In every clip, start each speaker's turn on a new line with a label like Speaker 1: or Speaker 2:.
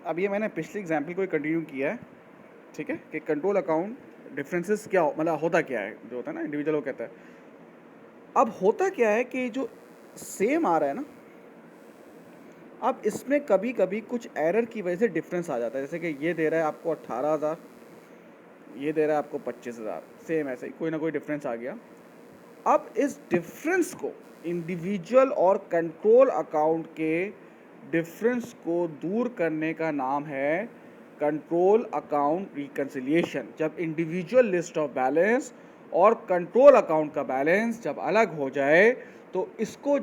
Speaker 1: अब ये मैंने पिछले एग्जाम्पल को कंटिन्यू किया है, ठीक है, कि कंट्रोल अकाउंट डिफरेंसेस क्या मतलब होता क्या है, जो होता है ना इंडिविजुअल वो कहता है। अब होता क्या है कि जो सेम आ रहा है ना, अब इसमें कभी कभी कुछ एरर की वजह से डिफरेंस आ जाता है। जैसे कि ये दे रहा है आपको 18,000, ये दे रहा है आपको 25,000, सेम ऐसे ही कोई ना कोई डिफरेंस आ गया। अब इस डिफरेंस को इंडिविजुअल और कंट्रोल अकाउंट के डिफरेंस को दूर करने का नाम है कंट्रोल अकाउंट रिकन्सिलिएशन। जब इंडिविजुअल लिस्ट ऑफ बैलेंस और कंट्रोल अकाउंट का बैलेंस जब अलग हो जाए तो इसको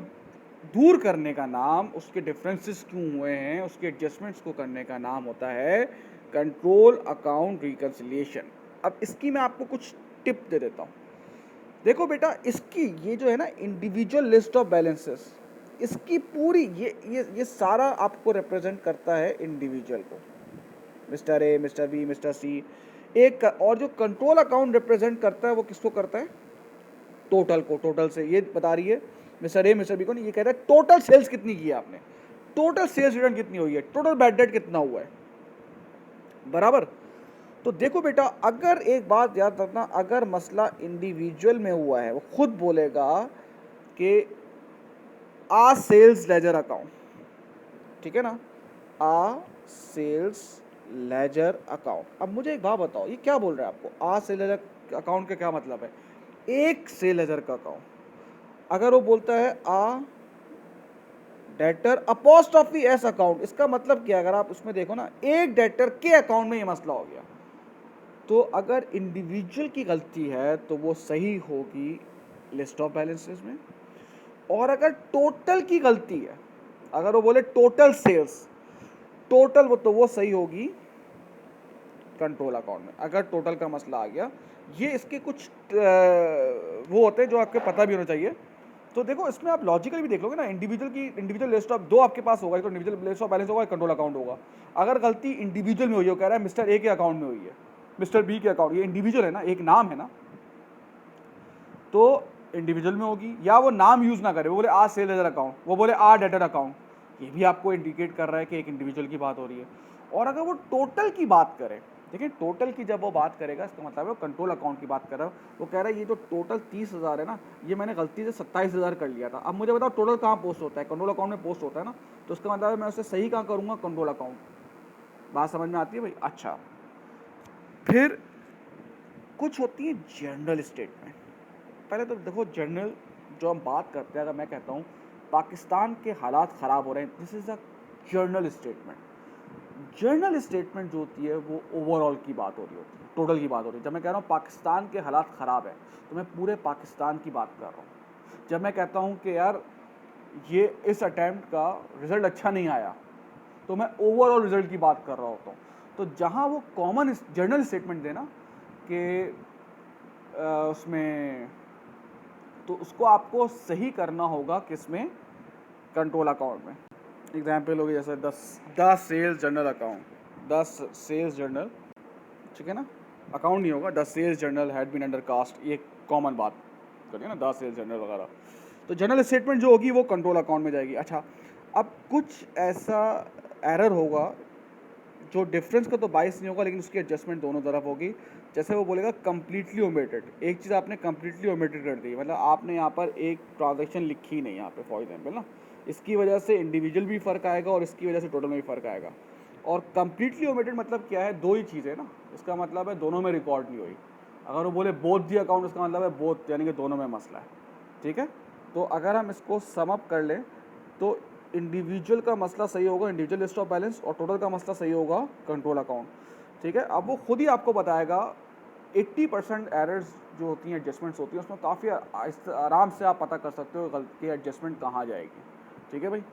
Speaker 1: दूर करने का नाम, उसके डिफरेंसेस क्यों हुए हैं उसके एडजस्टमेंट्स को करने का नाम होता है कंट्रोल अकाउंट रिकन्सिलिएशन। अब इसकी मैं आपको कुछ टिप दे देता हूँ। देखो बेटा, इसकी ये जो है ना इंडिविजुअल लिस्ट ऑफ बैलेंसेस, इसकी पूरी ये सारा आपको रिप्रेजेंट करता है इंडिविजुअल को, mister A, mister B, mister C. एक और जो कंट्रोल अकाउंट रिप्रेजेंट करता है वो किसको करता है? टोटल को। टोटल से ये बता रही है मिस्टर ए मिस्टर बी को नहीं, ये कह रहा है टोटल सेल्स कितनी की है आपने, टोटल सेल्स रिटर्न कितनी हुई है, टोटल बैड डेट कितना हुआ है, बराबर। तो देखो बेटा, अगर एक बात याद रखना, अगर मसला इंडिविजुअल में हुआ है वो खुद बोलेगा कि आ सेल्स लेजर अकाउंट, ठीक है ना, आ सेल्स लेजर अकाउंट। अब मुझे एक बात बताओ, ये क्या बोल रहा है आपको? आ सेल लेजर अकाउंट का क्या मतलब है? एक सेल लेजर का अकाउंट। अगर वो बोलता है आ डेटर अपोस्ट्रोफी एस अकाउंट, इसका मतलब क्या? अगर आप उसमें देखो ना, एक डेटर के अकाउंट में ये मसला हो गया। तो अगर इंडिविजुअल की गलती है तो वो सही होगी लिस्ट ऑफ बैलेंसेस में, और अगर टोटल की गलती है, अगर वो बोले टोटल सेल्स, टोटल वो, तो वो सही होगी कंट्रोल अकाउंट में। अगर टोटल का मसला आ गया, ये इसके कुछ वो होते हैं जो आपके पता भी होना चाहिए। तो देखो, इसमें आप लॉजिकली भी देख लोगे ना, इंडिविजुअल लिस्ट ऑफ दो आपके पास होगा, तो इंडिविजुअल लिस्ट ऑफ बैलेंस होगा, कंट्रोल अकाउंट होगा। अगर गलती इंडिविजुअल में हुई है, कह रहा है मिस्टर ए के अकाउंट में हुई है, मिस्टर बी के अकाउंट, ये इंडिविजुअल है ना, एक नाम है ना, तो इंडिविजुअल में होगी। या वो नाम यूज ना करे, वो बोले आ सेल लेजर अकाउंट, वो बोले आ डेटर अकाउंट, ये भी आपको इंडिकेट कर रहा है कि एक इंडिविजुअल की बात हो रही है। और अगर वो टोटल की बात करे, देखिए टोटल की जब वो बात करेगा, इसका मतलब है वो कंट्रोल अकाउंट की बात कर रहा है। वो कह रहा है ये जो टोटल 30,000 है ना, ये मैंने गलती से 27,000 कर लिया था। अब मुझे बताओ टोटल कहाँ पोस्ट होता है? कंट्रोल अकाउंट में पोस्ट होता है ना, तो उसका मतलब है मैं उसे सही कहाँ करूँगा? Control account. बात समझ में आती है भाई? अच्छा, फिर कुछ होती है जनरल स्टेटमेंट। पहले तो देखो, जनरल जो हम बात करते हैं, अगर मैं कहता हूँ पाकिस्तान के हालात ख़राब हो रहे हैं, this is a journal statement. Journal statement जो होती है वो ओवरऑल की बात हो रही होती है, टोटल की बात हो रही है। जब मैं कह रहा हूँ पाकिस्तान के हालात ख़राब है, तो मैं पूरे पाकिस्तान की बात कर रहा हूँ। जब मैं कहता हूँ कि यार ये इस अटैम्प्ट का रिज़ल्ट अच्छा नहीं आया, तो मैं ओवरऑल रिज़ल्ट की बात कर रहा होता हूँ। तो जहाँ वो कॉमन जर्नल स्टेटमेंट देना कि उसमें, तो उसको आपको सही करना होगा किसमें? कंट्रोल अकाउंट में। एग्जाम्पल होगी जैसे 10 sales journal account, 10 sales journal, ठीक है ना, अकाउंट नहीं होगा, 10 sales journal had been under cost, ये कॉमन बात करिए ना, 10 सेल्स जर्नल वगैरह। तो जनरल स्टेटमेंट जो होगी वो कंट्रोल अकाउंट में जाएगी। अच्छा, अब कुछ ऐसा एरर होगा जो डिफरेंस का तो 22 नहीं होगा, लेकिन उसकी एडजस्टमेंट दोनों तरफ होगी। जैसे वो बोलेगा कम्प्लीटली ओमिटेड, एक चीज़ आपने कम्प्लीटली ओमिटेड कर दी, मतलब आपने यहाँ पर एक ट्रांजेक्शन लिखी नहीं यहाँ पे फॉर एग्जाम्पल ना, इसकी वजह से इंडिविजुअल भी फ़र्क आएगा और इसकी वजह से टोटल में भी फ़र्क आएगा। और कम्प्लीटली ओमिटेड मतलब क्या है? दो ही चीज़ें ना, इसका मतलब है दोनों में रिकॉर्ड नहीं हुई। अगर वो बोले बोथ दी अकाउंट, उसका मतलब है बोथ, यानी कि दोनों में मसला है, ठीक है। तो अगर हम इसको सम अप कर लें तो इंडिविजुअल का मसला सही होगा इंडिविजुअल लिस्ट ऑफ बैलेंस, और टोटल का मसला सही होगा कंट्रोल अकाउंट, ठीक है। अब वो खुद ही आपको बताएगा 80% एरर्स जो होती हैं, एडजस्टमेंट्स होती हैं, उसमें काफ़ी आराम से आप पता कर सकते हो कि एडजस्टमेंट कहाँ जाएगी, ठीक है भाई।